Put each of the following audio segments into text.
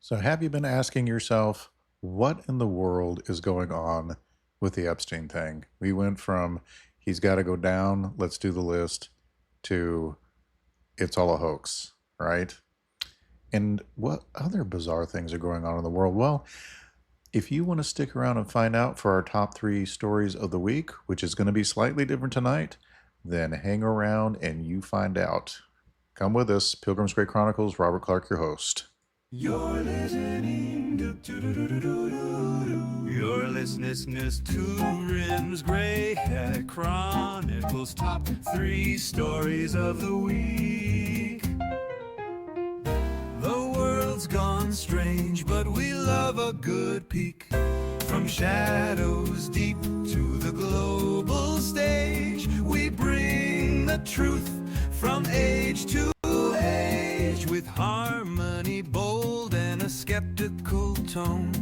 So, have you been asking yourself, what in the world is going on with the Epstein thing? We went from he's got to go down, let's do the list, to it's all a hoax, right? And what other bizarre things are going on in the world? Well, if you want to stick around and find out for our top three stories of the week, which is going to be slightly different tonight, then hang around and you find out. Come with us, Pilgrim's Great Chronicles, Robert Clark, your host. You're listening You're listening to Rims Gray Chronicles top three stories of the week. The world's gone strange, but we love a good peek. From shadows deep to the global stage, we bring the truth from age to age with harmony bold and a skeptical tone.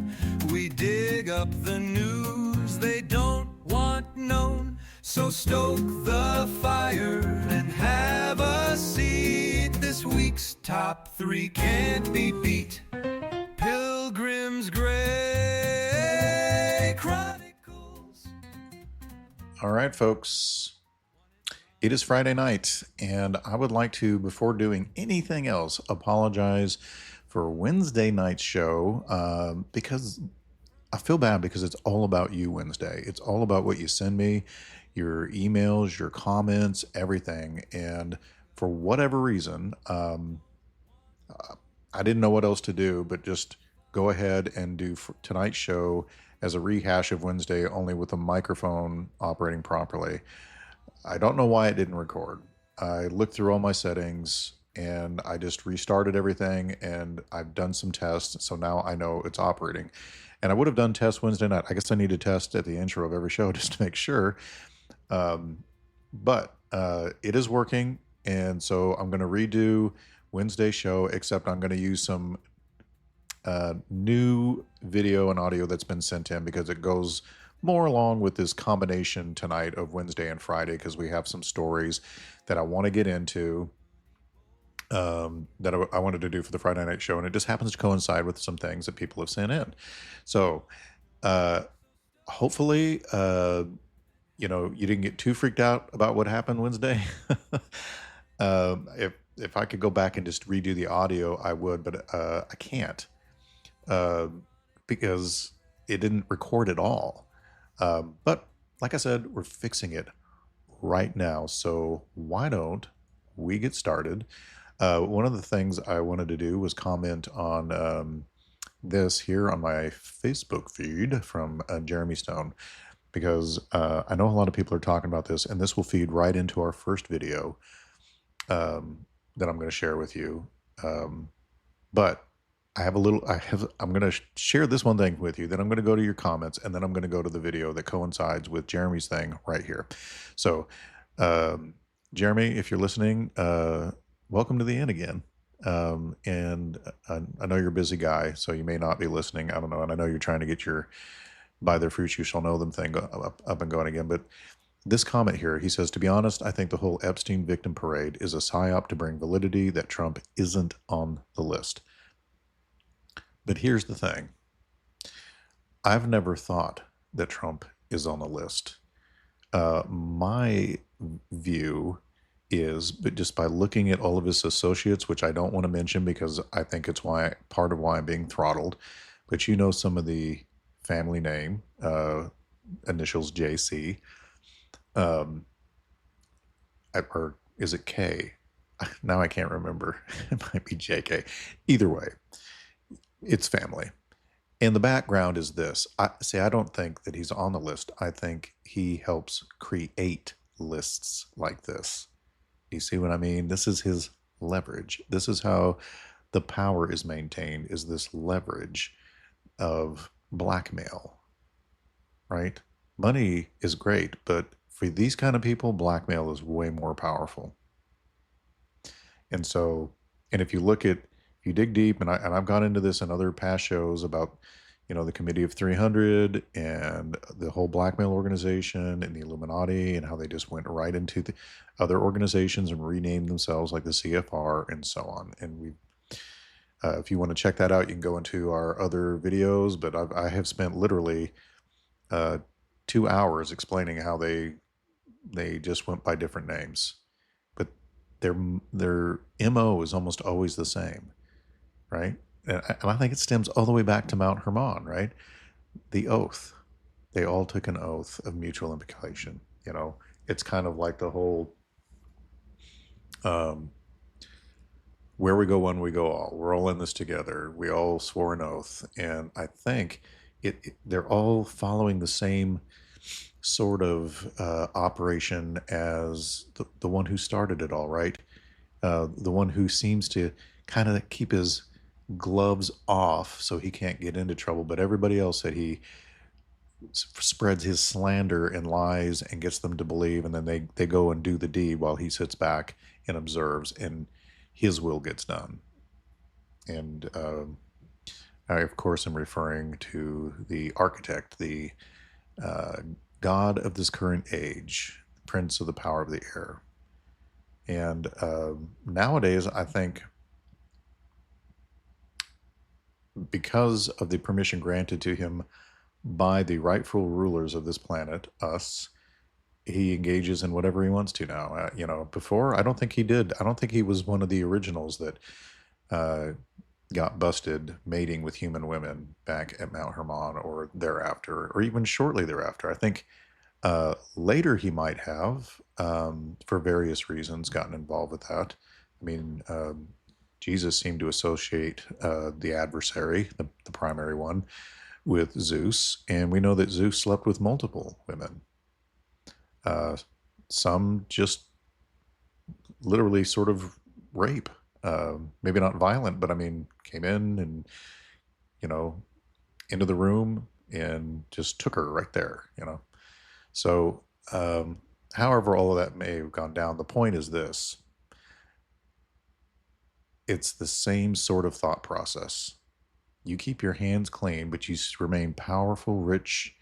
We dig up the news they don't want known. So stoke the fire and have a seat. This week's top three can't be beat. Pilgrim's Gray Chronicles. All right, folks. It is Friday night, and I would like to, before doing anything else, apologize for Wednesday night's show because I feel bad because it's all about you Wednesday. It's all about what you send me, your emails, your comments, everything. And for whatever reason, I didn't know what else to do, but just go ahead and do tonight's show as a rehash of Wednesday, only with the microphone operating properly. I don't know why it didn't record. I looked through all my settings and I just restarted everything, and I've done some tests. So now I know it's operating. And I would have done tests Wednesday night. I guess I need to test at the intro of every show just to make sure. But it is working. And so I'm going to redo Wednesday's show, except I'm going to use some new video and audio that's been sent in because it goes more along with this combination tonight of Wednesday and Friday, because we have some stories that I want to get into that I wanted to do for the Friday night show, and it just happens to coincide with some things that people have sent in. So hopefully you didn't get too freaked out about what happened Wednesday. If I could go back and just redo the audio, I would, but I can't because it didn't record at all. But like I said, we're fixing it right now. So why don't we get started? One of the things I wanted to do was comment on this here on my Facebook feed from Jeremy Stone, because I know a lot of people are talking about this, and this will feed right into our first video that I'm going to share with you. But I'm going to share this one thing with you, then I'm going to go to your comments, and then I'm going to go to the video that coincides with Jeremy's thing right here. So, Jeremy, if you're listening, welcome to the end again. And I know you're a busy guy, so you may not be listening. I don't know. And I know you're trying to get your by their fruits you shall know them thing up and going again. But this comment here, he says, to be honest, I think the whole Epstein victim parade is a psyop to bring validity that Trump isn't on the list. But here's the thing. I've never thought that Trump is on the list. My view is, but just by looking at all of his associates, which I don't want to mention because I think it's part of why I'm being throttled, but you know some of the family name, initials JC, or is it K? Now I can't remember. It might be JK. Either way, it's family. And the background is this. I don't think that he's on the list. I think he helps create lists like this. You see what I mean? This is his leverage. This is how the power is maintained, is this leverage of blackmail, right? Money is great, but for these kind of people, blackmail is way more powerful. And so, and if you dig deep, and I've gone into this in other past shows about, the Committee of 300 and the whole blackmail organization and the Illuminati and how they just went right into the other organizations and renamed themselves like the CFR and so on. And If you want to check that out, you can go into our other videos. But I have spent literally uh, 2 hours explaining how they just went by different names, but their their MO is almost always the same, right? And I think it stems all the way back to Mount Hermon, right? The oath. They all took an oath of mutual implication. It's kind of like the whole um, where we go one, we go all. We're all in this together. We all swore an oath, and I think they're all following the same sort of operation as the one who started it all, right? The one who seems to kind of keep his gloves off so he can't get into trouble, but everybody else that he spreads his slander and lies and gets them to believe, and then they go and do the deed while he sits back and observes, and his will gets done. And I, of course, am referring to the architect, the uh, God of this current age, Prince of the power of the air. And nowadays, I think because of the permission granted to him by the rightful rulers of this planet, us, he engages in whatever he wants to now. Before, I don't think he did. I don't think he was one of the originals that uh, got busted mating with human women back at Mount Hermon or thereafter, or even shortly thereafter. I think later he might have, for various reasons, gotten involved with that. I mean, Jesus seemed to associate the adversary, the primary one, with Zeus, and we know that Zeus slept with multiple women. Uh, some just literally sort of rape. Maybe not violent, but I mean, came in and, you know, into the room and just took her right there. So, however, all of that may have gone down, the point is this: it's the same sort of thought process. You keep your hands clean, but you remain powerful, rich,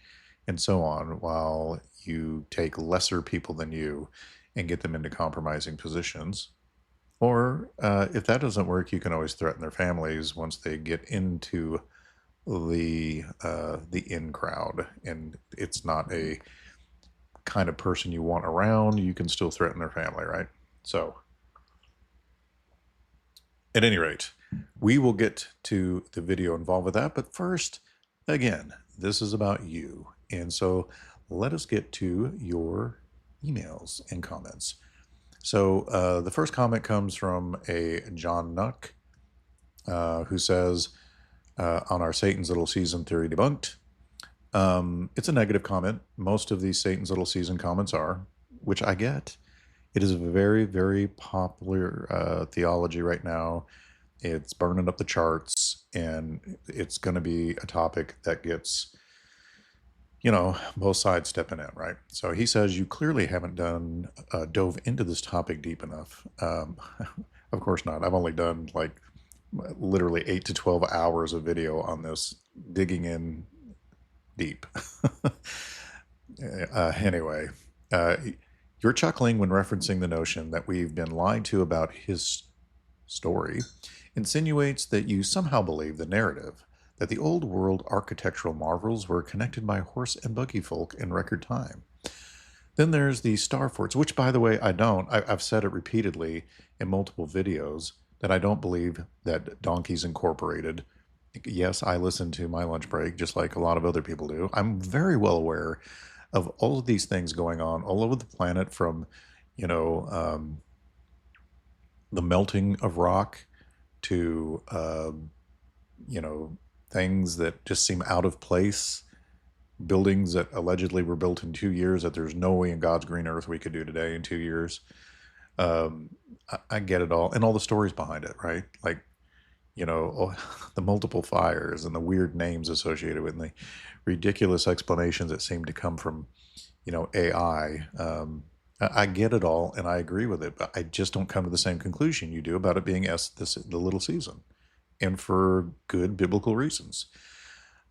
and so on, while you take lesser people than you and get them into compromising positions. Or if that doesn't work, you can always threaten their families once they get into the in crowd, and it's not a kind of person you want around. You can still threaten their family, right? So, at any rate, we will get to the video involved with that. But first, again, this is about you, and so let us get to your emails and comments. So the first comment comes from a John Nuck, who says, on our Satan's Little Season theory debunked. It's a negative comment. Most of these Satan's Little Season comments are, which I get. It is a very, very popular theology right now. It's burning up the charts, and it's going to be a topic that gets, both sides stepping in, right? So he says, you clearly haven't dove into this topic deep enough. Of course not. I've only done like literally 8 to 12 hours of video on this, digging in deep. Anyway, you're chuckling when referencing the notion that we've been lied to about his story, insinuates that you somehow believe the narrative that the old world architectural marvels were connected by horse and buggy folk in record time. Then there's the star forts, which, by the way, I don't. I've said it repeatedly in multiple videos that I don't believe that Donkeys Incorporated. Yes, I listen to my lunch break just like a lot of other people do. I'm very well aware of all of these things going on all over the planet, from, the melting of rock to, things that just seem out of place, buildings that allegedly were built in 2 years that there's no way in God's green earth we could do today in 2 years. I get it all, and all the stories behind it, right? Like, the multiple fires and the weird names associated with it, and the ridiculous explanations that seem to come from, AI. I get it all, and I agree with it, but I just don't come to the same conclusion you do about it being the little season, and for good biblical reasons.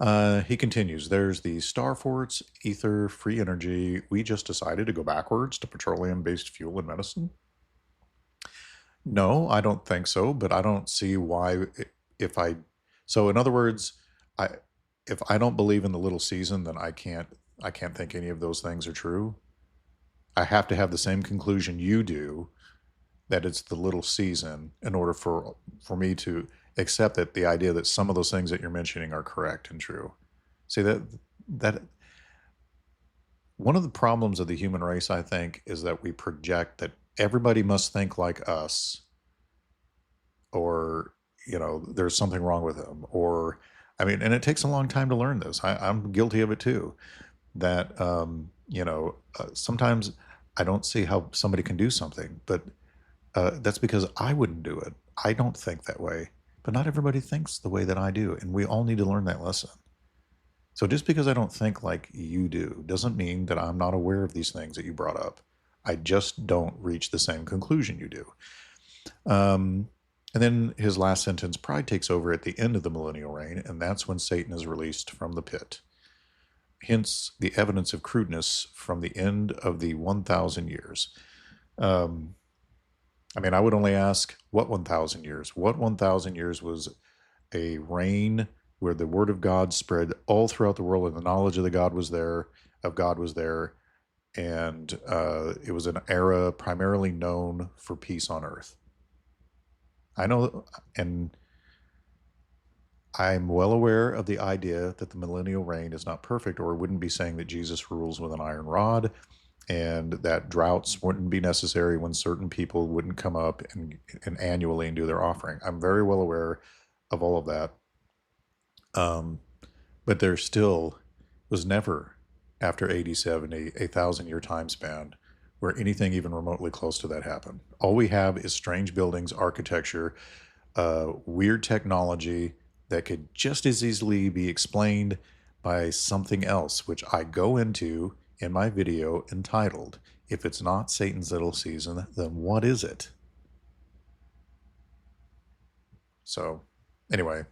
He continues, there's the star forts, ether, free energy. We just decided to go backwards to petroleum-based fuel and medicine. No, I don't think so, but I don't see why if I, so in other words, I, if I don't believe in the little season, then I can't think any of those things are true. I have to have the same conclusion you do, that it's the little season, in order for me to accept that the idea that some of those things that you're mentioning are correct and true. See that one of the problems of the human race, I think, is that we project that everybody must think like us, or there's something wrong with them, or I mean, and it takes a long time to learn this. I'm guilty of it too. That sometimes I don't see how somebody can do something, but that's because I wouldn't do it. I don't think that way, but not everybody thinks the way that I do, and we all need to learn that lesson. So just because I don't think like you do doesn't mean that I'm not aware of these things that you brought up. I just don't reach the same conclusion you do. And then his last sentence, pride takes over at the end of the millennial reign, and that's when Satan is released from the pit. Hence the evidence of crudeness from the end of the 1,000 years. I mean, I would only ask, what 1,000 years? What 1,000 years was a reign where the word of God spread all throughout the world, and the knowledge of the God was there, and it was an era primarily known for peace on earth. I know, and I'm well aware of the idea that the millennial reign is not perfect, or it wouldn't be saying that Jesus rules with an iron rod, and that droughts wouldn't be necessary when certain people wouldn't come up and annually and do their offering. I'm very well aware of all of that. But there still was never, after AD 70, a 1,000-year time span where anything even remotely close to that happened. All we have is strange buildings, architecture, weird technology that could just as easily be explained by something else, which I go into in my video entitled, If It's Not Satan's Little Season, Then What Is It? So, anyway,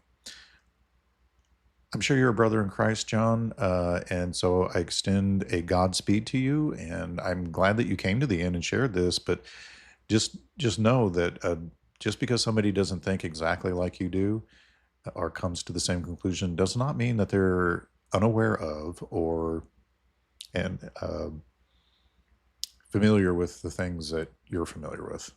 I'm sure you're a brother in Christ, John, and so I extend a Godspeed to you, and I'm glad that you came to the end and shared this, but just know that just because somebody doesn't think exactly like you do, or comes to the same conclusion, does not mean that they're unaware of or familiar with the things that you're familiar with.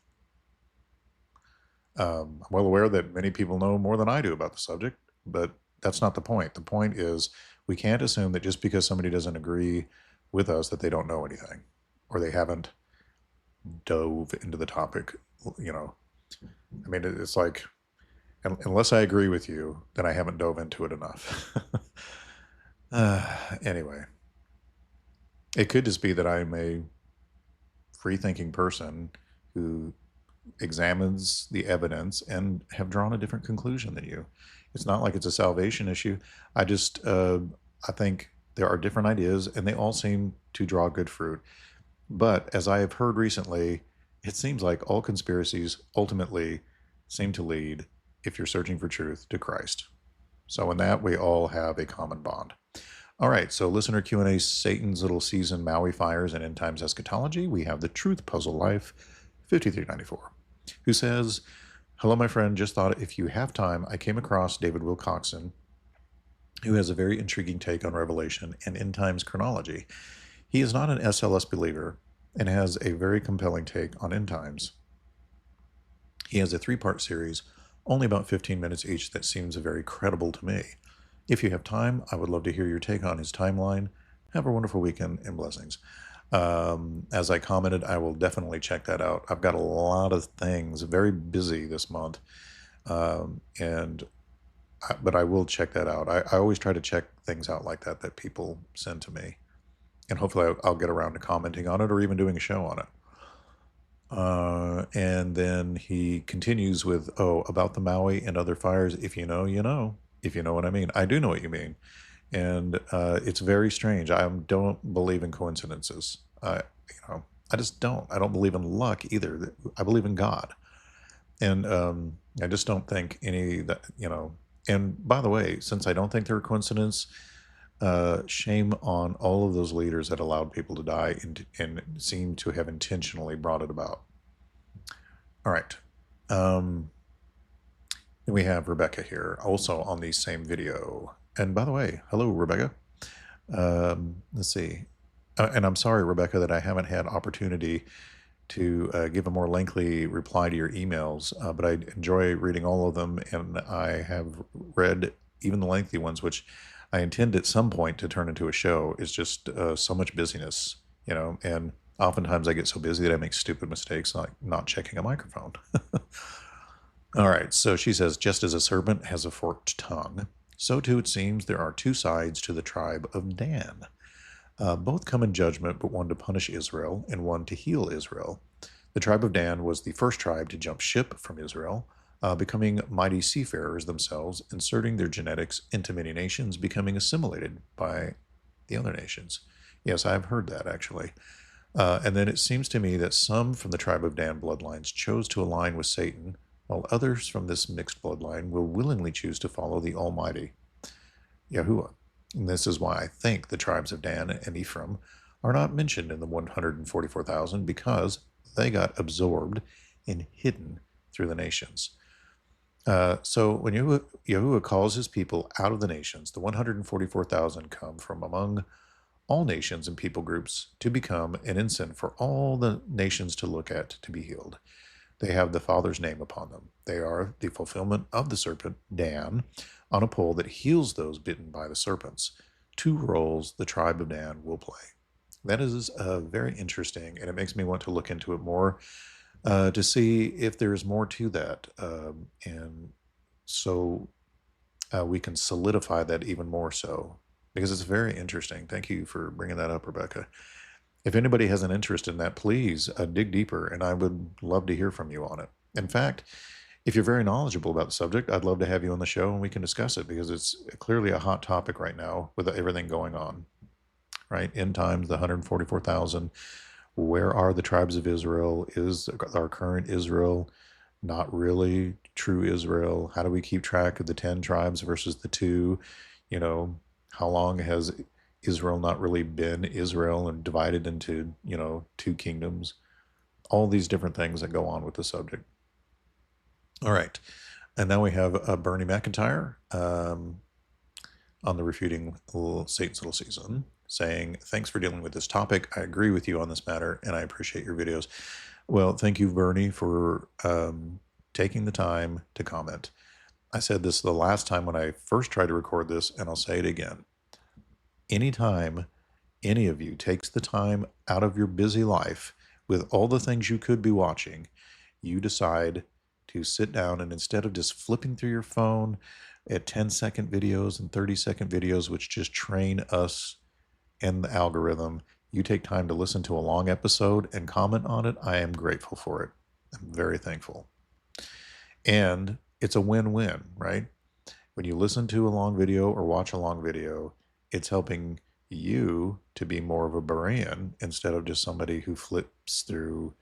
I'm well aware that many people know more than I do about the subject, but that's not the point. The point is, we can't assume that just because somebody doesn't agree with us that they don't know anything, or they haven't dove into the topic. I mean, it's like, unless I agree with you, then I haven't dove into it enough. Anyway, it could just be that I'm a free-thinking person who examines the evidence and have drawn a different conclusion than you. It's not like it's a salvation issue. I think there are different ideas, and they all seem to draw good fruit. But as I have heard recently, it seems like all conspiracies ultimately seem to lead, if you're searching for truth, to Christ. So in that, we all have a common bond. All right, so listener Q&A, Satan's Little Season, Maui Fires, and End Times Eschatology. We have the Truth Puzzle Life, 5394, who says, hello, my friend. Just thought if you have time, I came across David Wilcoxon, who has a very intriguing take on Revelation and end times chronology. He is not an SLS believer and has a very compelling take on end times. He has a 3-part series, only about 15 minutes each, that seems very credible to me. If you have time, I would love to hear your take on his timeline. Have a wonderful weekend and blessings. As I commented, I will definitely check that out. I've got a lot of things, very busy this month, but I will check that out. I always try to check things out like that people send to me, and hopefully I'll get around to commenting on it or even doing a show on it. And then he continues with, about the Maui and other fires. If you know, you know. If you know what I mean. I do know what you mean. And it's very strange. I don't believe in coincidences. I just don't. I don't believe in luck either. I believe in God. And I just don't think any that, and by the way, since I don't think they're a coincidence, shame on all of those leaders that allowed people to die and seem to have intentionally brought it about. All right. And we have Rebecca here, also on the same video. And by the way, hello, Rebecca. Let's see. And I'm sorry, Rebecca, that I haven't had opportunity to give a more lengthy reply to your emails, but I enjoy reading all of them, and I have read even the lengthy ones, which I intend at some point to turn into a show. It's just so much busyness, and oftentimes I get so busy that I make stupid mistakes, like not checking a microphone. All right, so she says, just as a serpent has a forked tongue, so too it seems there are two sides to the tribe of Dan. Both come in judgment, but one to punish Israel and one to heal Israel. The tribe of Dan was the first tribe to jump ship from Israel, becoming mighty seafarers themselves, inserting their genetics into many nations, becoming assimilated by the other nations. Yes, I've heard that actually. And then it seems to me that some from the tribe of Dan bloodlines chose to align with Satan, while others from this mixed bloodline will willingly choose to follow the Almighty, Yahuwah. And this is why I think the tribes of Dan and Ephraim are not mentioned in the 144,000, because they got absorbed and hidden through the nations. So when Yahuwah calls his people out of the nations, the 144,000 come from among all nations and people groups to become an ensign for all the nations to look at to be healed. They have the Father's name upon them. They are the fulfillment of the serpent, Dan, on a pole that heals those bitten by the serpents. Two roles the tribe of Dan will play. That is very interesting, and it makes me want to look into it more to see if there's more to that. And so we can solidify that even more so, because it's very interesting. Thank you for bringing that up, Rebecca. If anybody has an interest in that, please dig deeper, and I would love to hear from you on it. In fact, if you're very knowledgeable about the subject, I'd love to have you on the show and we can discuss it, because it's clearly a hot topic right now with everything going on, right? End times, the 144,000. Where are the tribes of Israel? Is our current Israel not really true Israel? How do we keep track of the 10 tribes versus the two? How long has Israel not really been Israel and divided into, two kingdoms? All these different things that go on with the subject. All right. And now we have Bernie McIntyre on the Refuting Satan's Little Season saying, thanks for dealing with this topic. I agree with you on this matter, and I appreciate your videos. Well, thank you, Bernie, for taking the time to comment. I said this the last time when I first tried to record this, and I'll say it again. Anytime any of you takes the time out of your busy life with all the things you could be watching, you decide to sit down and, instead of just flipping through your phone at 10-second videos and 30-second videos, which just train us and the algorithm, you take time to listen to a long episode and comment on it. I am grateful for it. I'm very thankful. And it's a win-win, right? When you listen to a long video or watch a long video, it's helping you to be more of a Berean instead of just somebody who flips through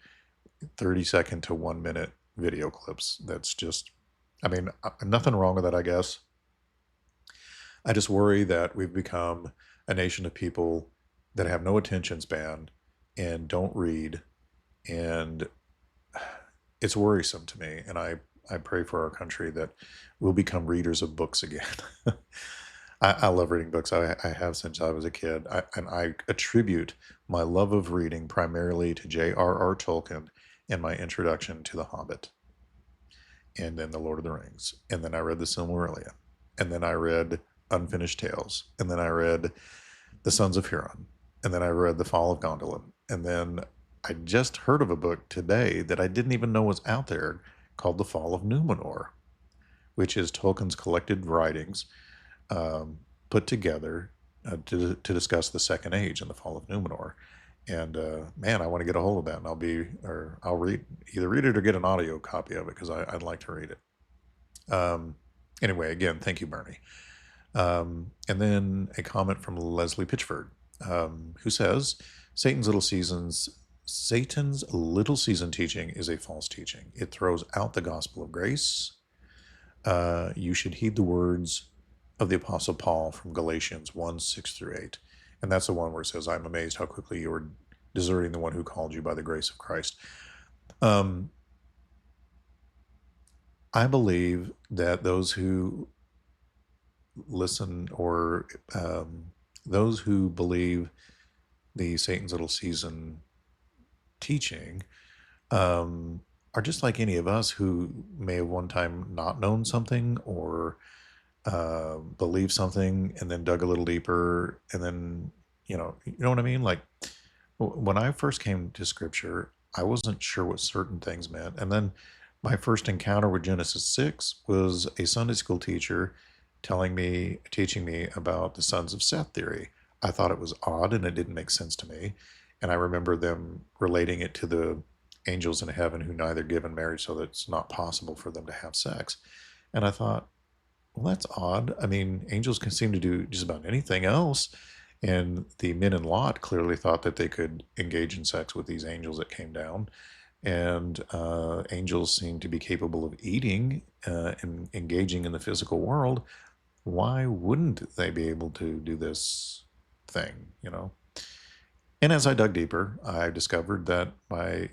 30-second to 1-minute video clips. That's just, nothing wrong with that, I guess. I just worry that we've become a nation of people that have no attention span and don't read, and it's worrisome to me. And I pray for our country that we'll become readers of books again. I love reading books. I have since I was a kid. And I attribute my love of reading primarily to J.R.R. Tolkien and my introduction to The Hobbit, and then The Lord of the Rings. And then I read The Silmarillion. And then I read Unfinished Tales. And then I read The Sons of Huron. And then I read The Fall of Gondolin. And then I just heard of a book today that I didn't even know was out there called The Fall of Numenor, which is Tolkien's collected writings put together to discuss the Second Age and the fall of Numenor. And man, I want to get a hold of that, and I'll either read it or get an audio copy of it, because I'd like to read it. Anyway, again, thank you, Bernie. And then a comment from Leslie Pitchford, who says, Satan's Little Season teaching is a false teaching. It throws out the gospel of grace. You should heed the words of the Apostle Paul from Galatians 1:6-8. And that's the one where it says, I'm amazed how quickly you are deserting the one who called you by the grace of Christ. I believe that those who listen or those who believe the Satan's Little Season teaching um, are just like any of us who may have one time not known something or believed something and then dug a little deeper and then you know what I mean? Like when I first came to Scripture, I wasn't sure what certain things meant, and then my first encounter with Genesis 6 was a Sunday school teacher teaching me about the sons of Seth theory. I thought it was odd and it didn't make sense to me. And I remember them relating it to the angels in heaven who neither give in marriage, so that it's not possible for them to have sex. And I thought, well, that's odd. I mean, angels can seem to do just about anything else. And the men in Lot clearly thought that they could engage in sex with these angels that came down. And angels seem to be capable of eating and engaging in the physical world. Why wouldn't they be able to do this thing, you know? And as I dug deeper, I discovered that my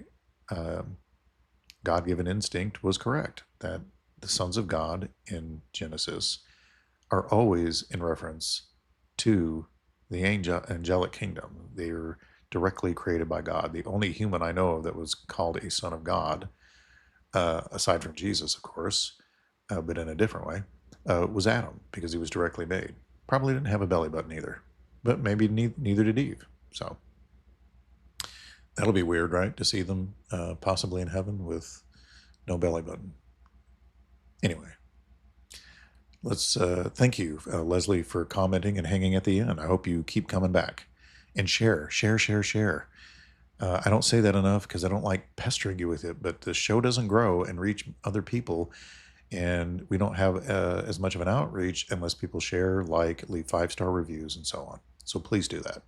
God given instinct was correct, that the sons of God in Genesis are always in reference to the angelic kingdom. They are directly created by God. The only human I know of that was called a son of God, aside from Jesus, of course, but in a different way, was Adam, because he was directly made. Probably didn't have a belly button either, but maybe neither did Eve. So that'll be weird, right? To see them possibly in heaven with no belly button. Anyway, let's thank you, Leslie, for commenting and hanging at the end. I hope you keep coming back and share. I don't say that enough because I don't like pestering you with it, but the show doesn't grow and reach other people, and we don't have as much of an outreach unless people share, like, leave 5-star reviews, and so on. So please do that,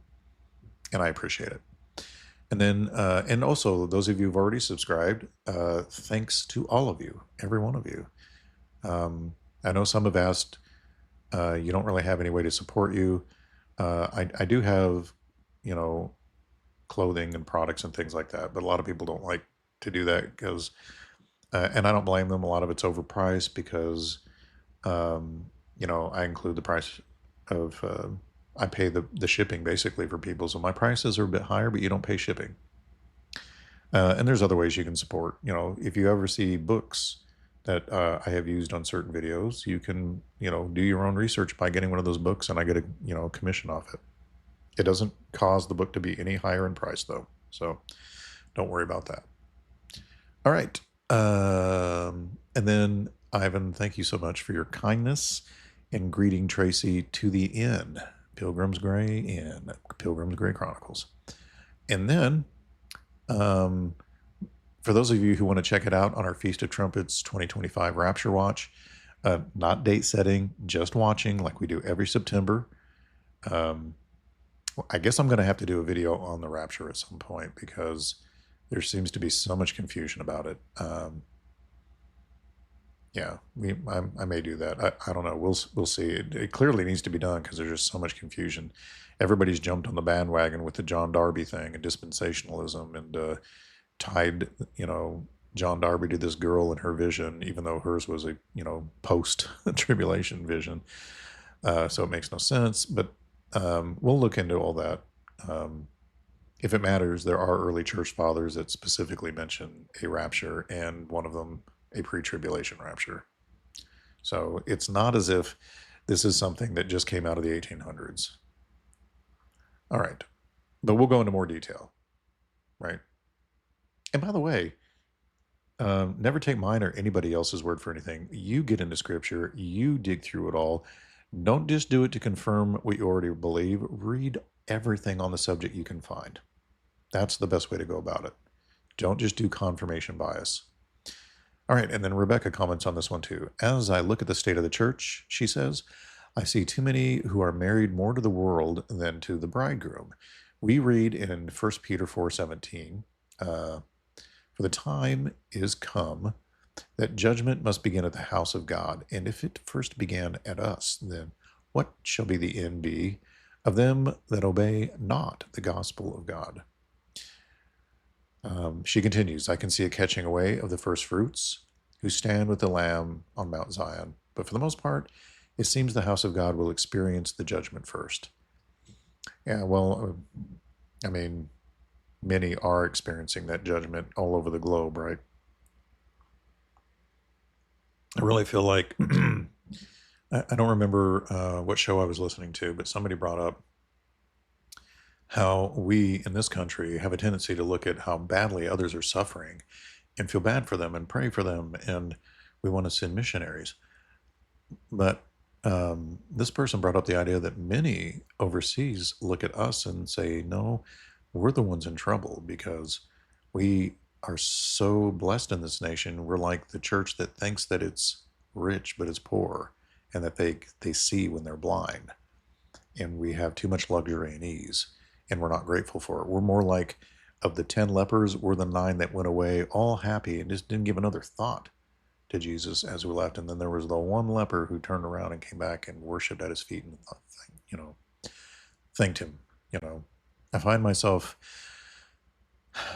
and I appreciate it. And then, and also those of you who've already subscribed, thanks to all of you, every one of you. I know some have asked, you don't really have any way to support you. I do have, clothing and products and things like that, but a lot of people don't like to do that because, and I don't blame them. A lot of it's overpriced because, I include the price of, I pay the shipping basically for people. So my prices are a bit higher, but you don't pay shipping. And there's other ways you can support. If you ever see books that I have used on certain videos, you can, do your own research by getting one of those books, and I get a commission off it. It doesn't cause the book to be any higher in price, though. So don't worry about that. All right. And then, Ivan, thank you so much for your kindness and greeting Tracy to the inn. Pilgrimsgrey Inn, Pilgrimsgrey Chronicles. And then, for those of you who want to check it out on our Feast of Trumpets 2025 Rapture Watch, not date setting, just watching like we do every September. I guess I'm going to have to do a video on the Rapture at some point because there seems to be so much confusion about it. Yeah, I may do that. I don't know. We'll see. It clearly needs to be done because there's just so much confusion. Everybody's jumped on the bandwagon with the John Darby thing and dispensationalism and tied, John Darby to this girl and her vision, even though hers was a, post-tribulation vision. So it makes no sense. But we'll look into all that. If it matters, there are early church fathers that specifically mention a rapture, and one of them a pre-tribulation rapture. So it's not as if this is something that just came out of the 1800s. All right. But we'll go into more detail, right? And by the way, never take mine or anybody else's word for anything. You get into Scripture, you dig through it all. Don't just do it to confirm what you already believe. Read everything on the subject you can find. That's the best way to go about it. Don't just do confirmation bias. All right, and then Rebecca comments on this one too. As I look at the state of the church, she says, I see too many who are married more to the world than to the bridegroom. We read in 1 Peter 4:17, for the time is come that judgment must begin at the house of God. And if it first began at us, then what shall be the end be of them that obey not the gospel of God? She continues, I can see a catching away of the first fruits, who stand with the Lamb on Mount Zion. But for the most part, it seems the house of God will experience the judgment first. Yeah, well, I mean, many are experiencing that judgment all over the globe, right? I really feel like I don't remember what show I was listening to, but somebody brought up how we in this country have a tendency to look at how badly others are suffering and feel bad for them and pray for them, and we want to send missionaries. But this person brought up the idea that many overseas look at us and say, no, we're the ones in trouble because we are so blessed in this nation. We're like the church that thinks that it's rich, but it's poor, and that they see when they're blind. And we have too much luxury and ease, and we're not grateful for it. We're more like, of the 10 lepers, we're the 9 that went away all happy and just didn't give another thought to Jesus as we left. And then there was the one leper who turned around and came back and worshiped at his feet and, thanked him. I find myself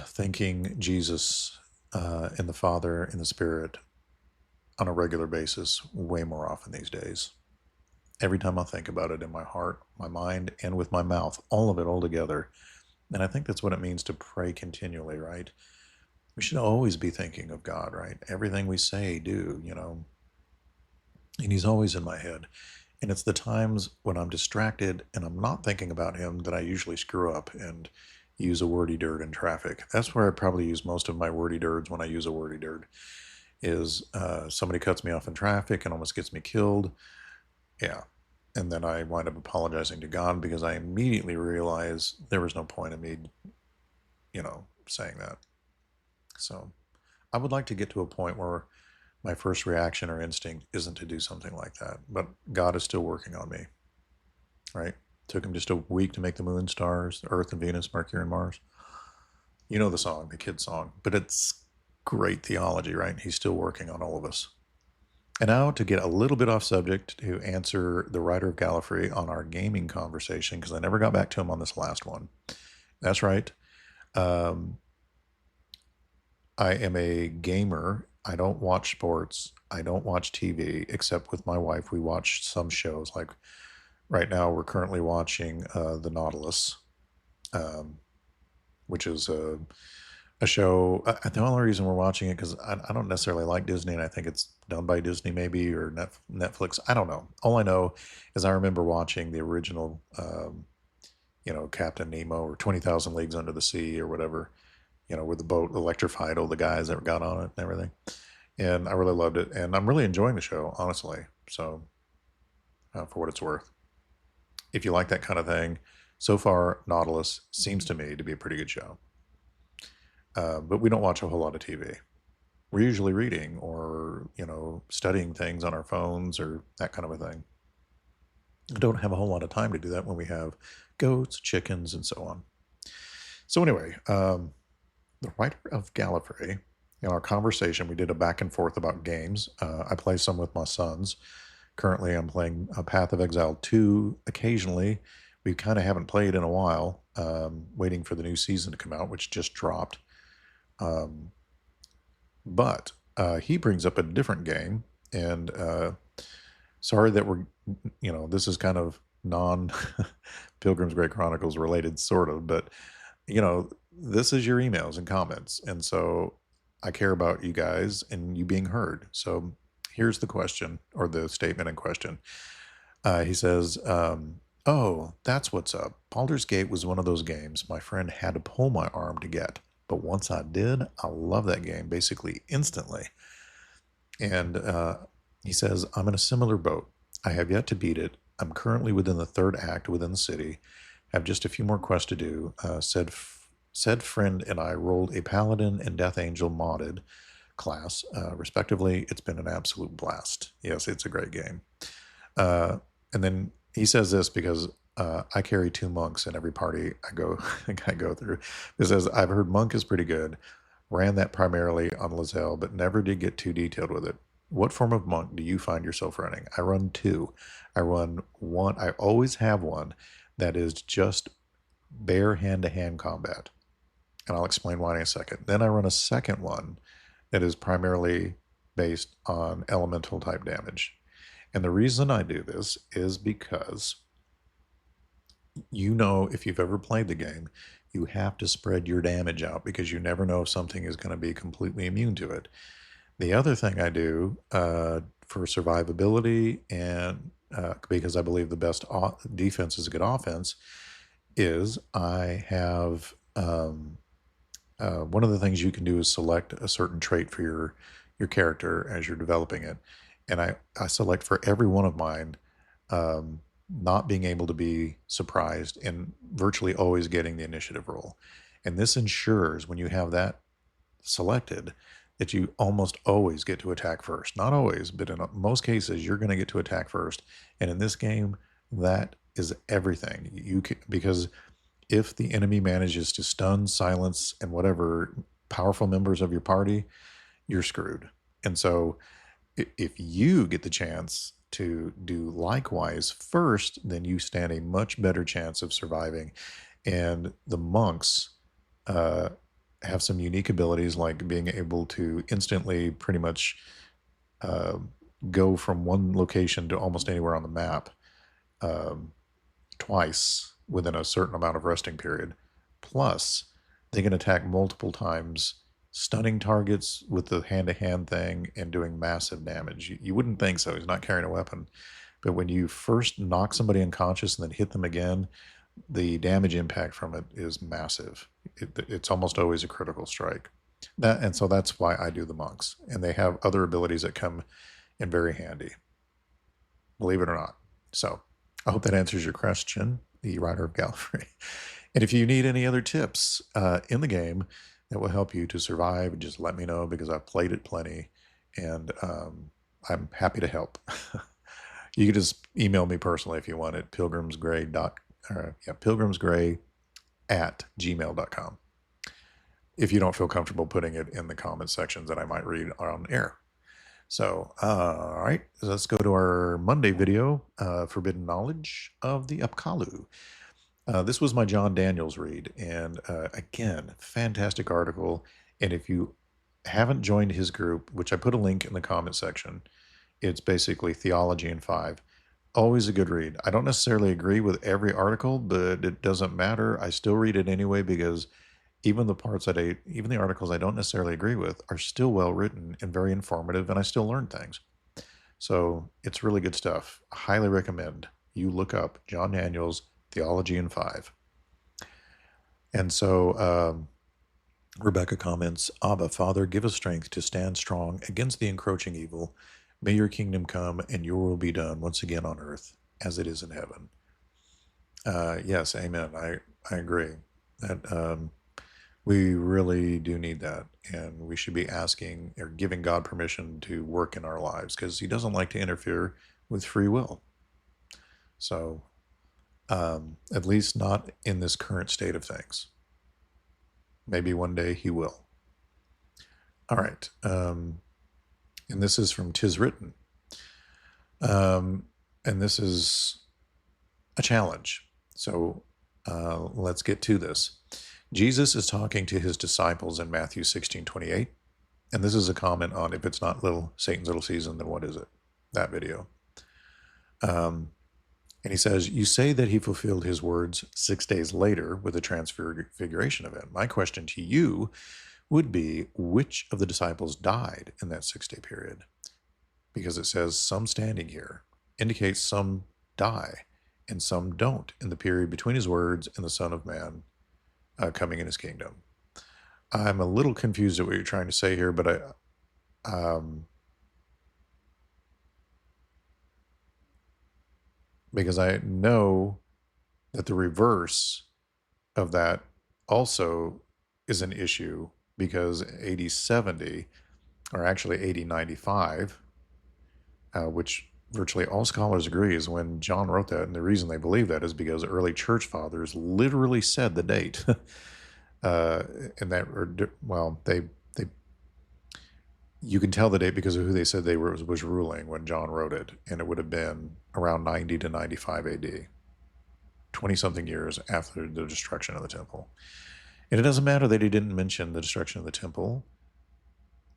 thanking Jesus and the Father and the Spirit on a regular basis way more often these days. Every time I think about it in my heart, my mind, and with my mouth, all of it all together. And I think that's what it means to pray continually, right? We should always be thinking of God, right? Everything we say, do, and he's always in my head. And it's the times when I'm distracted and I'm not thinking about him that I usually screw up and use a wordy dirt in traffic. That's where I probably use most of my wordy dirts when I use a wordy dirt, is somebody cuts me off in traffic and almost gets me killed. Yeah. And then I wind up apologizing to God because I immediately realize there was no point in me, saying that. So I would like to get to a point where my first reaction or instinct isn't to do something like that. But God is still working on me, right? Took him just a week to make the moon, stars, Earth and Venus, Mercury and Mars. You know the song, the kid song, but it's great theology, right? He's still working on all of us. And now, to get a little bit off subject, to answer the writer of Gallifrey on our gaming conversation, because I never got back to him on this last one. That's right. I am a gamer. I don't watch sports. I don't watch TV, except with my wife. We watch some shows. Like right now, we're currently watching The Nautilus, which is a show. The only reason we're watching it because I don't necessarily like Disney, and I think it's done by Disney maybe or Netflix. I don't know. All I know is I remember watching the original, Captain Nemo or 20,000 Leagues Under the Sea or whatever, where the boat electrified all the guys that got on it and everything. And I really loved it, and I'm really enjoying the show, honestly. So, for what it's worth, if you like that kind of thing, so far Nautilus seems to me to be a pretty good show. But we don't watch a whole lot of TV. We're usually reading or, studying things on our phones or that kind of a thing. I don't have a whole lot of time to do that when we have goats, chickens, and so on. So anyway, the writer of Gallifrey, in our conversation, we did a back and forth about games. I play some with my sons. Currently, I'm playing Path of Exile 2 occasionally. We kind of haven't played in a while, waiting for the new season to come out, which just dropped. But he brings up a different game, and sorry that we're, this is kind of non Pilgrimsgrey Chronicles related, sort of, but this is your emails and comments, and so I care about you guys and you being heard. So here's the question, or the statement in question. He says, "Oh, that's what's up. Baldur's Gate was one of those games my friend had to pull my arm to get. But once I did, I love that game basically instantly." And he says, "I'm in a similar boat. I have yet to beat it. I'm currently within the 3rd act within the city. Have just a few more quests to do. Said friend and I rolled a Paladin and Death Angel modded class, respectively. It's been an absolute blast." Yes, it's a great game. And then he says this because I carry 2 monks in every party I go through. It says, "I've heard monk is pretty good. Ran that primarily on Lizelle, but never did get too detailed with it. What form of monk do you find yourself running?" I run 2. I run one. I always have one that is just bare hand-to-hand combat, and I'll explain why in a second. Then I run a second one that is primarily based on elemental type damage. And the reason I do this is because if you've ever played the game, you have to spread your damage out because you never know if something is going to be completely immune to it. The other thing I do for survivability and because I believe the best defense is a good offense is I have one of the things you can do is select a certain trait for your character as you're developing it. And I select for every one of mine not being able to be surprised and virtually always getting the initiative roll. And this ensures when you have that selected that you almost always get to attack first. Not always, but in most cases, you're going to get to attack first. And in this game, that is everything. Because if the enemy manages to stun, silence, and whatever powerful members of your party, you're screwed. And so if you get the chance to do likewise first, then you stand a much better chance of surviving. And the monks have some unique abilities like being able to instantly pretty much go from one location to almost anywhere on the map twice within a certain amount of resting period. Plus, they can attack multiple times, stunning targets with the hand-to-hand thing and doing massive damage. You wouldn't think so. He's not carrying a weapon. But when you first knock somebody unconscious and then hit them again, the damage impact from it is massive. It's almost always a critical strike. And so that's why I do the monks. And they have other abilities that come in very handy, believe it or not. So I hope that answers your question, the Rider of Gallifrey. And if you need any other tips in the game that will help you to survive, just let me know because I've played it plenty and I'm happy to help. You can just email me personally if you want at pilgrimsgrey@gmail.com. If you don't feel comfortable putting it in the comment sections that I might read on air. So, all right, let's go to our Monday video, Forbidden Knowledge of the Upkalu. This was my John Daniels read, and again, fantastic article. And if you haven't joined his group, which I put a link in the comment section, it's basically Theology in 5. Always a good read. I don't necessarily agree with every article, but it doesn't matter. I still read it anyway because even the articles I don't necessarily agree with are still well written and very informative, and I still learn things. So it's really good stuff. I highly recommend you look up John Daniels' Theology in 5. And so Rebecca comments, Abba, Father, give us strength to stand strong against the encroaching evil. May your kingdom come and your will be done once again on earth as it is in heaven. Yes, amen. I agree that we really do need that. And we should be asking or giving God permission to work in our lives because he doesn't like to interfere with free will. So at least not in this current state of things. Maybe one day he will. All right. And this is from Tis Written. And this is a challenge. So let's get to this. Jesus is talking to his disciples in Matthew 16:28. And this is a comment on if it's not Satan's little season, then what is it? That video. And he says, you say that he fulfilled his words 6 days later with the transfiguration event. My question to you would be, which of the disciples died in that 6-day period? Because it says some standing here indicates some die and some don't in the period between his words and the Son of Man coming in his kingdom. I'm a little confused at what you're trying to say here, but because I know that the reverse of that also is an issue because AD 70, or actually AD 95, which virtually all scholars agree is when John wrote that. And the reason they believe that is because early church fathers literally said the date. And that, well, you can tell the date because of who they said was ruling when John wrote it. And it would have been around 90 to 95 AD, 20-something years after the destruction of the temple. And it doesn't matter that he didn't mention the destruction of the temple.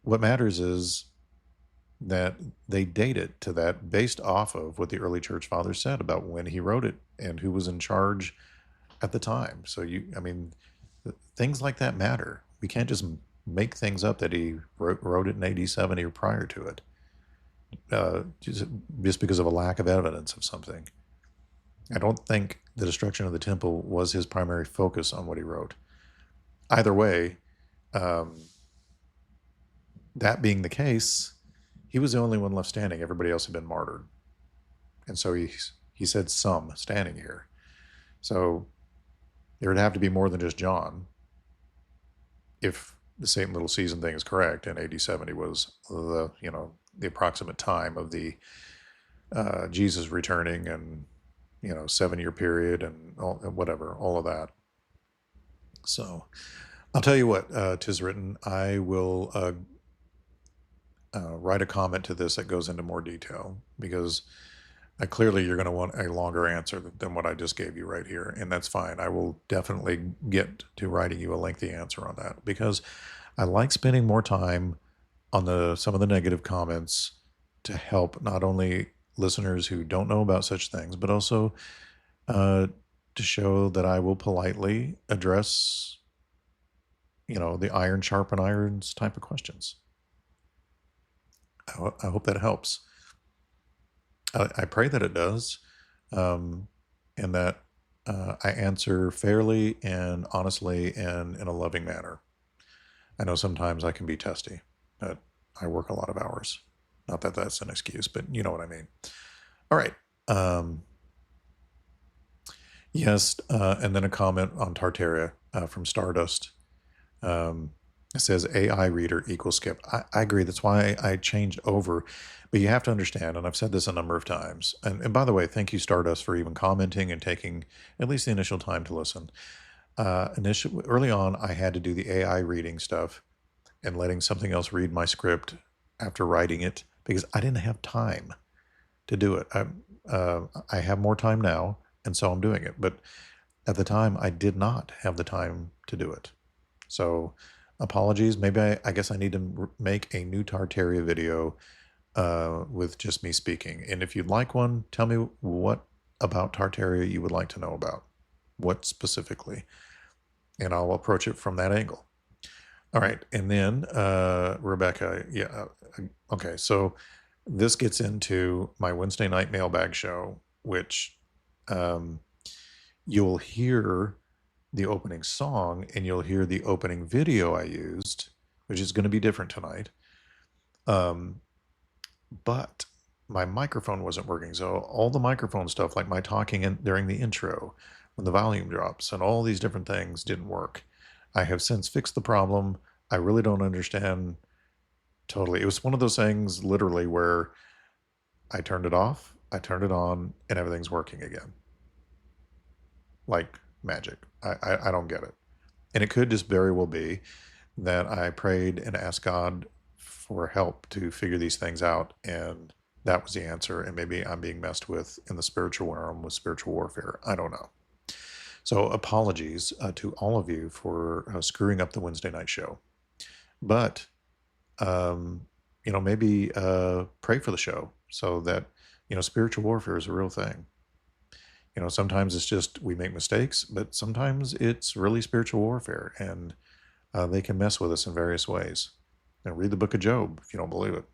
What matters is that they date it to that based off of what the early church fathers said about when he wrote it and who was in charge at the time. So I mean, things like that matter. We can't just make things up that he wrote it in AD 70 or prior to it, just because of a lack of evidence of something. I don't think the destruction of the temple was his primary focus on what he wrote. Either way, um, that being the case, he was the only one left standing. Everybody else had been martyred. And so he said some standing here. So there would have to be more than just John if the Satan Little Season thing is correct, and AD 70 was the approximate time of the Jesus returning, and 7-year period, and whatever, all of that. So I'll tell you what, 'tis written, I will write a comment to this that goes into more detail, because clearly you're going to want a longer answer than what I just gave you right here, and that's fine. I will definitely get to writing you a lengthy answer on that, because I like spending more time on some of the negative comments to help not only listeners who don't know about such things, but also to show that I will politely address, the iron sharpen irons type of questions. I hope that helps. I pray that it does, and that I answer fairly and honestly and in a loving manner. I know sometimes I can be testy, but I work a lot of hours. Not that that's an excuse, but you know what I mean. All right. Yes, and then a comment on Tartaria from Stardust. It says AI reader equals skip. I agree. That's why I changed over. But you have to understand, and I've said this a number of times, and by the way, thank you, Stardust, for even commenting and taking at least the initial time to listen. Early on, I had to do the AI reading stuff and letting something else read my script after writing it, because I didn't have time to do it. I have more time now, and so I'm doing it. But at the time, I did not have the time to do it. So apologies. Maybe I guess I need to make a new Tartaria video with just me speaking. And if you'd like one, tell me what about Tartaria you would like to know about. What specifically? And I'll approach it from that angle. All right. And then Rebecca, yeah. Okay. So this gets into my Wednesday night mailbag show, which you'll hear the opening song and you'll hear the opening video I used, which is going to be different tonight. But my microphone wasn't working. So all the microphone stuff, like my talking during the intro, when the volume drops, and all these different things didn't work. I have since fixed the problem. I really don't understand totally. It was one of those things literally where I turned it off, I turned it on, and everything's working again. Like magic. I don't get it. And it could just very well be that I prayed and asked God for help to figure these things out, and that was the answer. And maybe I'm being messed with in the spiritual realm with spiritual warfare. I don't know. So apologies to all of you for screwing up the Wednesday night show. But, maybe pray for the show so that, spiritual warfare is a real thing. Sometimes it's just we make mistakes, but sometimes it's really spiritual warfare, and they can mess with us in various ways. Now, read the book of Job if you don't believe it.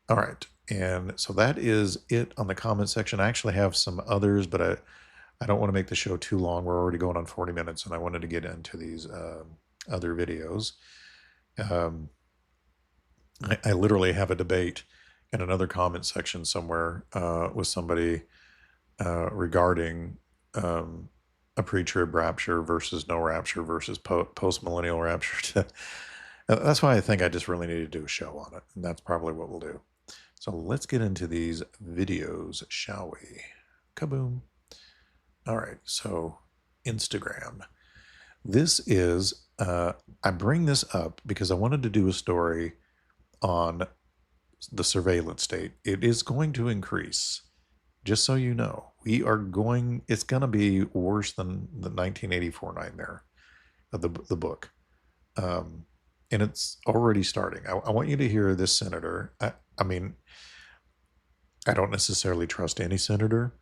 All right. And so that is it on the comment section. I actually have some others, but I don't want to make the show too long. We're already going on 40 minutes, and I wanted to get into these other videos. I literally have a debate in another comment section somewhere with somebody regarding a pre-trib rapture versus no rapture versus post-millennial rapture. That's why I think I just really need to do a show on it, and that's probably what we'll do. So let's get into these videos, shall we? Kaboom. All right, so Instagram. This is, I bring this up because I wanted to do a story on the surveillance state. It is going to increase, just so you know. It's going to be worse than the 1984 nightmare of the book. And it's already starting. I want you to hear this senator. I mean, I don't necessarily trust any senator,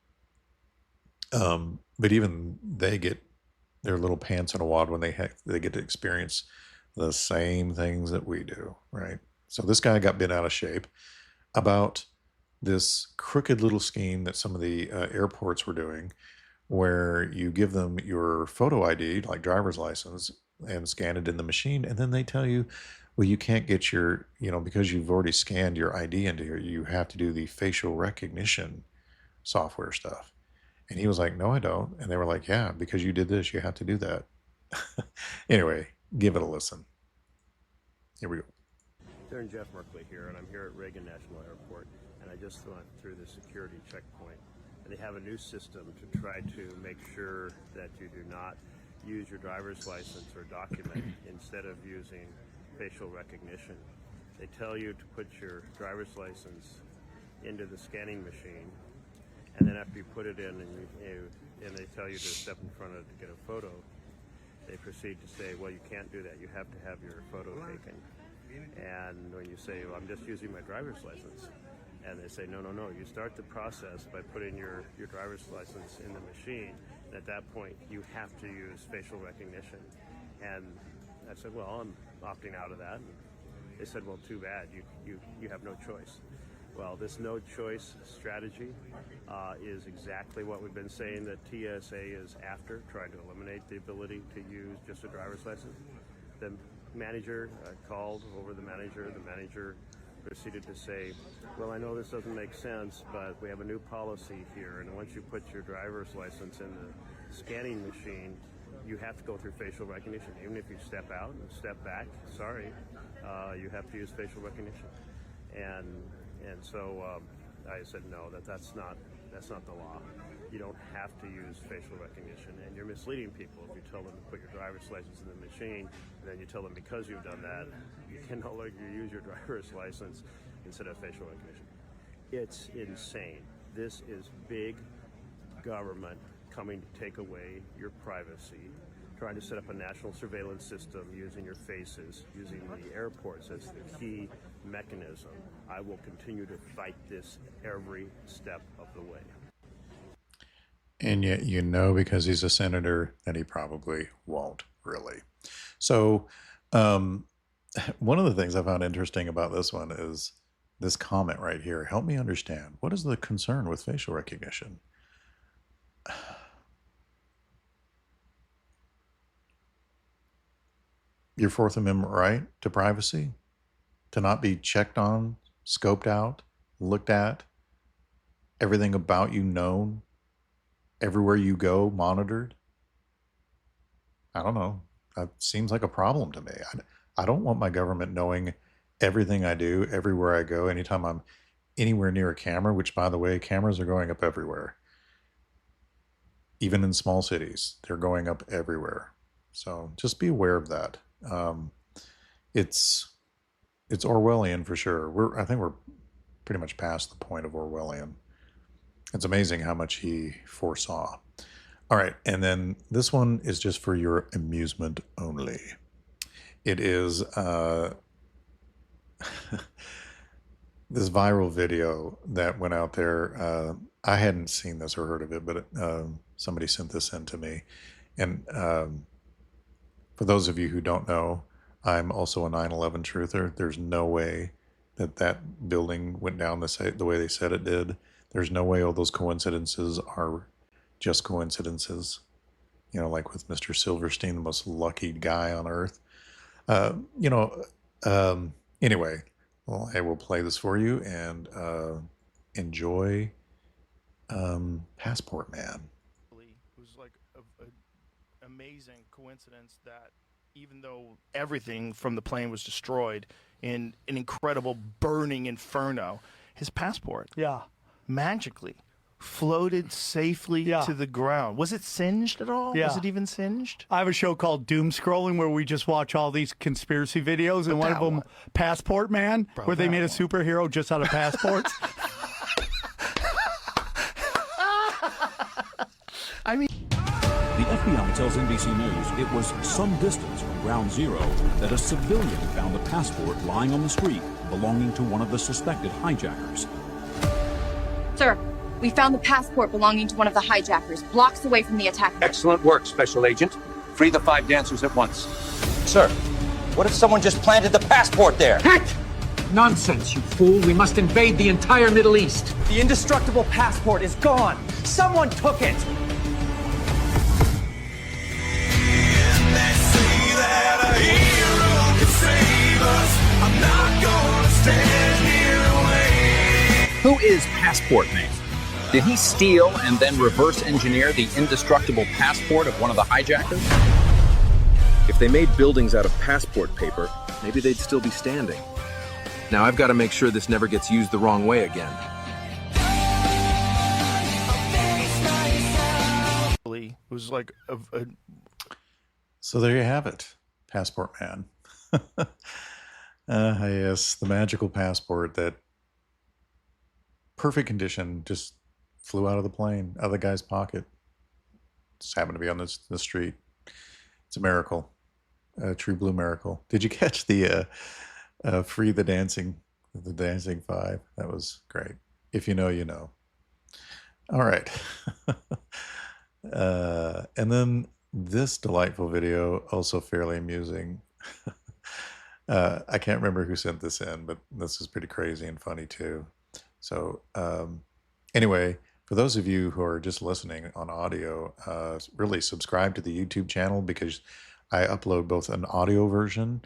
but even they get their little pants in a wad when they get to experience the same things that we do, right? So this guy got bent out of shape about this crooked little scheme that some of the airports were doing, where you give them your photo ID, like driver's license, and scan it in the machine, and then they tell you, well, you can't get your, because you've already scanned your ID into here, you have to do the facial recognition software stuff. And he was like, no, I don't. And they were like, yeah, because you did this, you have to do that. Anyway, give it a listen. Here we go. Darren Jeff Merkley here, and I'm here at Reagan National Airport, and I just went through the security checkpoint. And they have a new system to try to make sure that you do not use your driver's license or document instead of using facial recognition. They tell you to put your driver's license into the scanning machine, and then after you put it in and they tell you to step in front of it to get a photo, they proceed to say, well, you can't do that. You have to have your photo taken. And when you say, well, I'm just using my driver's license, and they say, no, you start the process by putting your driver's license in the machine. And at that point, you have to use facial recognition. And I said, well, I'm opting out of that. And they said, well, too bad. You have no choice. Well, this no choice strategy is exactly what we've been saying that TSA is after, trying to eliminate the ability to use just a driver's license. The manager called over the manager. The manager proceeded to say, well, I know this doesn't make sense, but we have a new policy here, and once you put your driver's license in the scanning machine, you have to go through facial recognition. Even if you step out and step back, sorry, you have to use facial recognition. And so I said, no, that's not the law. You don't have to use facial recognition, and you're misleading people if you tell them to put your driver's license in the machine, and then you tell them because you've done that, you can no longer use your driver's license instead of facial recognition. It's insane. This is big government coming to take away your privacy, trying to set up a national surveillance system using your faces, using the airports as the key mechanism. I will continue to fight this every step of the way. And yet, because he's a senator, that he probably won't really. So one of the things I found interesting about this one is this comment right here. Help me understand. What is the concern with facial recognition? Your Fourth Amendment right to privacy, to not be checked on, scoped out, looked at, everything about you known, everywhere you go monitored. I don't know. That seems like a problem to me. I don't want my government knowing everything I do, everywhere I go, anytime I'm anywhere near a camera, which, by the way, cameras are going up everywhere. Even in small cities, they're going up everywhere. So just be aware of that. It's Orwellian for sure. I think we're pretty much past the point of Orwellian. It's amazing how much he foresaw. All right, and then this one is just for your amusement only. It is this viral video that went out there. I hadn't seen this or heard of it, but somebody sent this in to me. And for those of you who don't know, I'm also a 9/11 truther. There's no way that building went down the way they said it did. There's no way all those coincidences are just coincidences. Like with Mr. Silverstein, the most lucky guy on earth. Anyway, well, I will play this for you and enjoy Passport Man. It was like an amazing coincidence that even though everything from the plane was destroyed in an incredible burning inferno, his passport magically floated safely to the ground. Was it singed at all? Was it even singed? I have a show called Doom Scrolling where we just watch all these conspiracy videos, and one of them, Passport Man, where they made a superhero just out of passports. I mean... The FBI tells NBC News it was some distance from Ground Zero that a civilian found a passport lying on the street belonging to one of the suspected hijackers. Sir, we found the passport belonging to one of the hijackers, blocks away from the attack. Excellent work, Special Agent. Free the 5 dancers at once. Sir, what if someone just planted the passport there? Heck! Nonsense, you fool. We must invade the entire Middle East. The indestructible passport is gone. Someone took it. Who is Passport Man? Did he steal and then reverse engineer the indestructible passport of one of the hijackers? If they made buildings out of passport paper, maybe they'd still be standing. Now I've got to make sure this never gets used the wrong way again. It was like So there you have it, Passport Man. Yes, the magical passport that perfect condition just flew out of the plane, out of the guy's pocket. Just happened to be on the street. It's a miracle, a true blue miracle. Did you catch the free the dancing 5? That was great. If you know, you know. All right. And then this delightful video, also fairly amusing. I can't remember who sent this in, but this is pretty crazy and funny too. So anyway, for those of you who are just listening on audio, really subscribe to the YouTube channel, because I upload both an audio version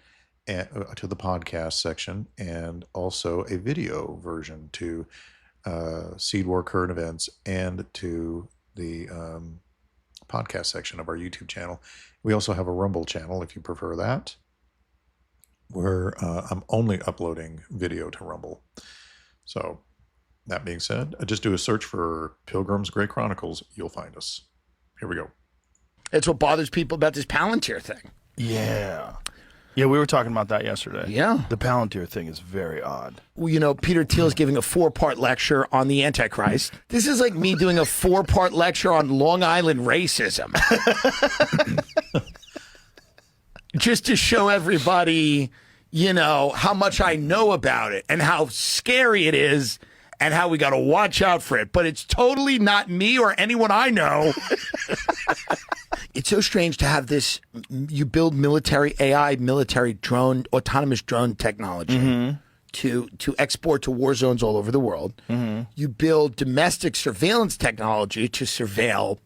to the podcast section and also a video version to Seed War Current Events and to the podcast section of our YouTube channel. We also have a Rumble channel if you prefer that, where I'm only uploading video to Rumble. So that being said, just do a search for Pilgrimsgrey Chronicles. You'll find us. Here we go. It's what bothers people about this Palantir thing. Yeah. Yeah, we were talking about that yesterday. Yeah. The Palantir thing is very odd. Well, you know, Peter Thiel's giving a 4-part lecture on the Antichrist. This is like me doing a 4-part lecture on Long Island racism. Just to show everybody, you know, how much I know about it and how scary it is and how we got to watch out for it. But it's totally not me or anyone I know. It's so strange to have this. You build military AI, military drone, autonomous drone technology to export to war zones all over the world. You build domestic surveillance technology to surveil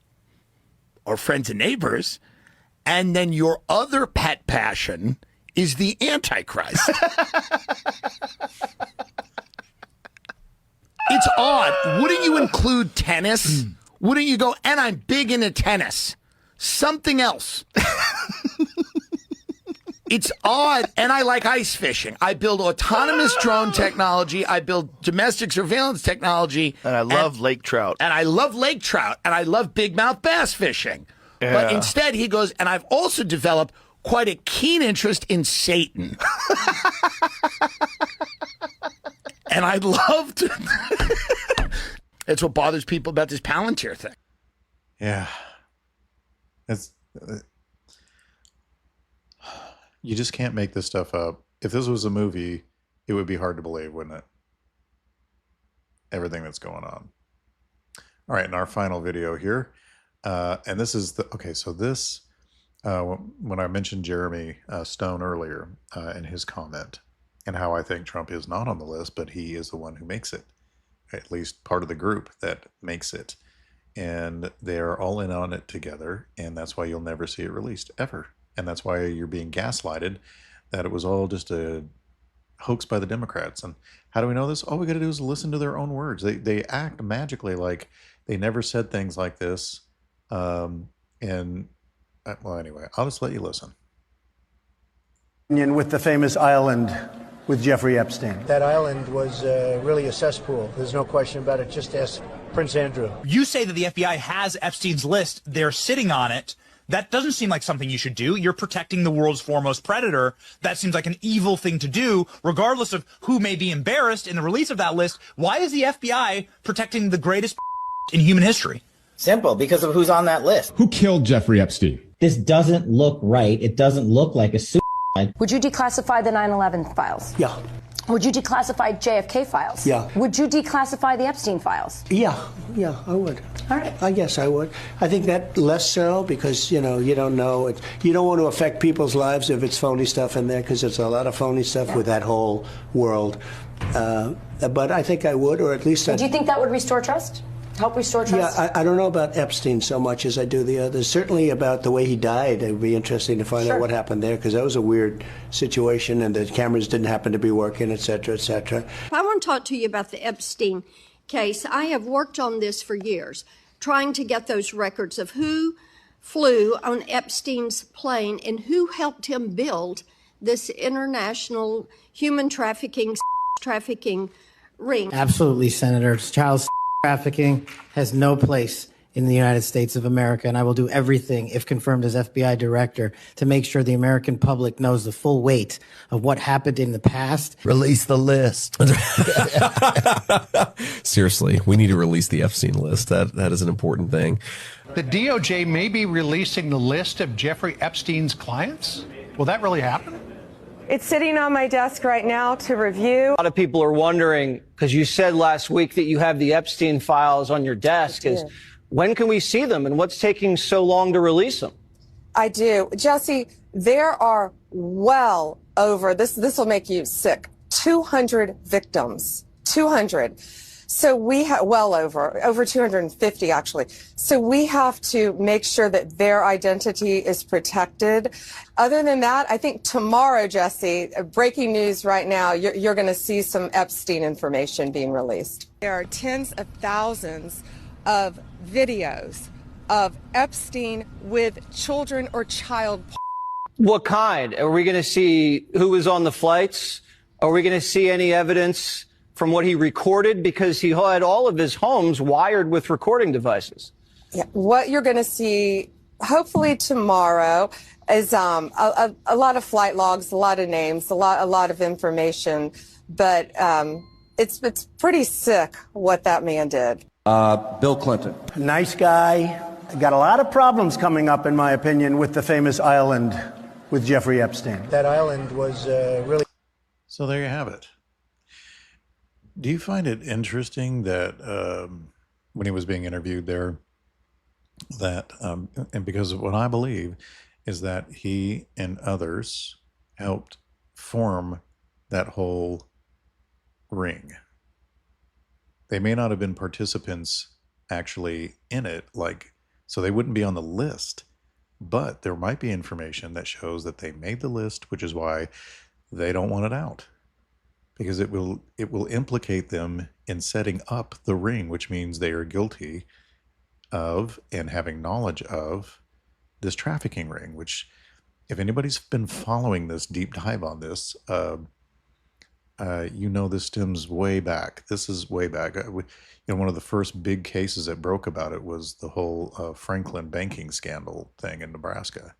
our friends and neighbors. And then your other pet passion is the Antichrist. It's odd. Wouldn't you include tennis? Wouldn't you go, and I'm big into tennis? Something else. It's odd, and I like ice fishing. I build autonomous drone technology. I build domestic surveillance technology. And I love lake trout. And I love lake trout, and I love big mouth bass fishing. Yeah. But instead, he goes, and I've also developed quite a keen interest in Satan. And I'd love to. It's what bothers people about this Palantir thing. Yeah. It's, you just can't make this stuff up. If this was a movie, it would be hard to believe, wouldn't it? Everything that's going on. All right, in our final video here, and this is the, okay, so this, when I mentioned Jeremy Stone earlier in his comment, and how I think Trump is not on the list, but he is the one who makes it, at least part of the group that makes it. And they're all in on it together, and that's why you'll never see it released, ever. And that's why you're being gaslighted, that it was all just a hoax by the Democrats. And how do we know this? All we got to do is listen to their own words. They act magically like they never said things like this. Well, anyway, I'll just let you listen. With the famous island with Jeffrey Epstein. That island was really a cesspool. There's no question about it. Just ask Prince Andrew. You say that the FBI has Epstein's list. They're sitting on it. That doesn't seem like something you should do. You're protecting the world's foremost predator. That seems like an evil thing to do, regardless of who may be embarrassed in the release of that list. Why is the FBI protecting the greatest in human history? Simple, because of who's on that list. Who killed Jeffrey Epstein? This doesn't look right. It doesn't look like a suicide. Would you declassify the 9/11 files? Yeah. Would you declassify JFK files? Yeah. Would you declassify the Epstein files? Yeah, I would. All right. I guess I would. I think that less so because, you don't know. You don't want to affect people's lives if it's phony stuff in there because there's a lot of phony stuff with that whole world. But I think I would, or at least Do you think that would restore trust? Help restore trust? Yeah, I don't know about Epstein so much as I do the others. Certainly about the way he died. It would be interesting to find out what happened there because that was a weird situation and the cameras didn't happen to be working, et cetera, et cetera. I want to talk to you about the Epstein case. I have worked on this for years, trying to get those records of who flew on Epstein's plane and who helped him build this international human trafficking ring. Absolutely, Senator. Child trafficking has no place in the United States of America, and I will do everything, if confirmed as FBI director, to make sure the American public knows the full weight of what happened in the past. Release the list. Seriously, we need to release the Epstein list. That is an important thing. The DOJ may be releasing the list of Jeffrey Epstein's clients? Will that really happen? It's sitting on my desk right now to review. A lot of people are wondering, because you said last week that you have the Epstein files on your desk, is when can we see them and what's taking so long to release them? I do. Jesse, there are well over, this will make you sick, 200 victims. 200. So we have, well over 250 actually. So we have to make sure that their identity is protected. Other than that, I think tomorrow, Jesse, breaking news right now, you're going to see some Epstein information being released. There are tens of thousands of videos of Epstein with children or child. What kind? Are we going to see who was on the flights? Are we going to see any evidence from what he recorded? Because he had all of his homes wired with recording devices. Yeah, what you're going to see, hopefully tomorrow, is a lot of flight logs, a lot of names, a lot of information. But it's pretty sick what that man did. Bill Clinton. Nice guy. Got a lot of problems coming up, in my opinion, with the famous island with Jeffrey Epstein. That island was really... So there you have it. Do you find it interesting that when he was being interviewed there, that, and because of what I believe, is that he and others helped form that whole ring. They may not have been participants actually in it, so they wouldn't be on the list, but there might be information that shows that they made the list, which is why they don't want it out. Because it will implicate them in setting up the ring, which means they are guilty of and having knowledge of this trafficking ring, which if anybody's been following this deep dive on this, this stems way back. This is way back. One of the first big cases that broke about it was the whole Franklin banking scandal thing in Nebraska.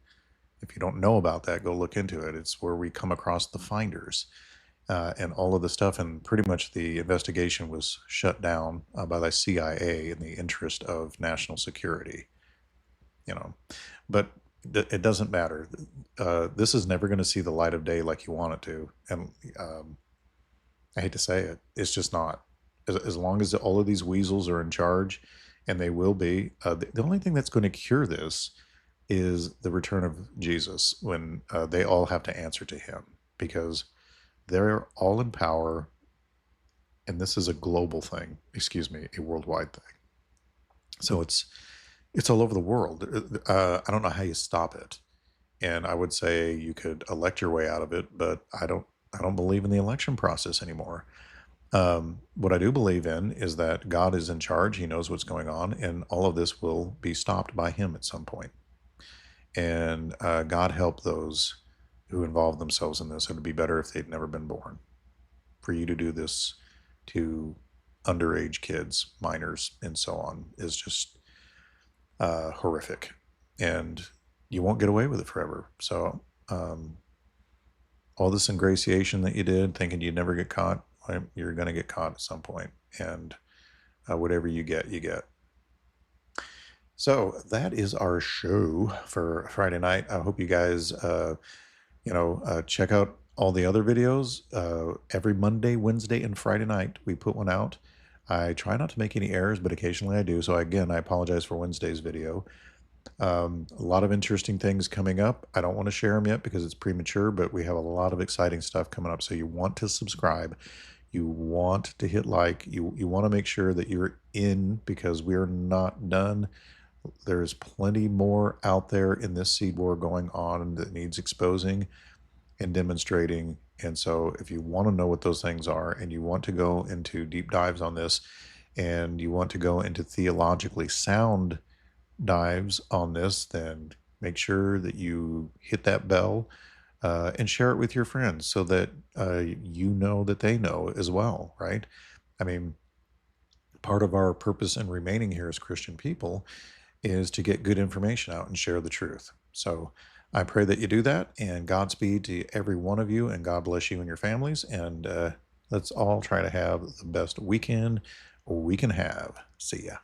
If you don't know about that, go look into it. It's where we come across the finders. And all of the stuff, and pretty much the investigation was shut down by the CIA in the interest of national security. But it doesn't matter. This is never going to see the light of day like you want it to, and I hate to say it, it's just not. As long as all of these weasels are in charge, and they will be, the only thing that's going to cure this is the return of Jesus, when they all have to answer to him, because they're all in power, and this is a global thing, a worldwide thing. So it's all over the world. I don't know how you stop it. And I would say you could elect your way out of it, but I don't believe in the election process anymore. What I do believe in is that God is in charge. He knows what's going on, and all of this will be stopped by him at some point. And God help those who involve themselves in this. It would be better if they'd never been born. For you to do this to underage kids, minors, and so on is just horrific. And you won't get away with it forever. So all this ingratiation that you did, thinking you'd never get caught, you're going to get caught at some point. And whatever you get, you get. So that is our show for Friday night. I hope you guys, check out all the other videos. Every Monday, Wednesday, and Friday night, we put one out. I try not to make any errors, but occasionally I do. So again, I apologize for Wednesday's video. A lot of interesting things coming up. I don't want to share them yet because it's premature, but we have a lot of exciting stuff coming up. So you want to subscribe. You want to hit like. You want to make sure that you're in because we're not done. There's plenty more out there in this seed war going on that needs exposing and demonstrating. And so if you want to know what those things are and you want to go into deep dives on this and you want to go into theologically sound dives on this, then make sure that you hit that bell and share it with your friends so that you know that they know as well, right? I mean, part of our purpose in remaining here as Christian people is to get good information out and share the truth. So I pray that you do that, and Godspeed to every one of you, and God bless you and your families, and let's all try to have the best weekend we can have. See ya.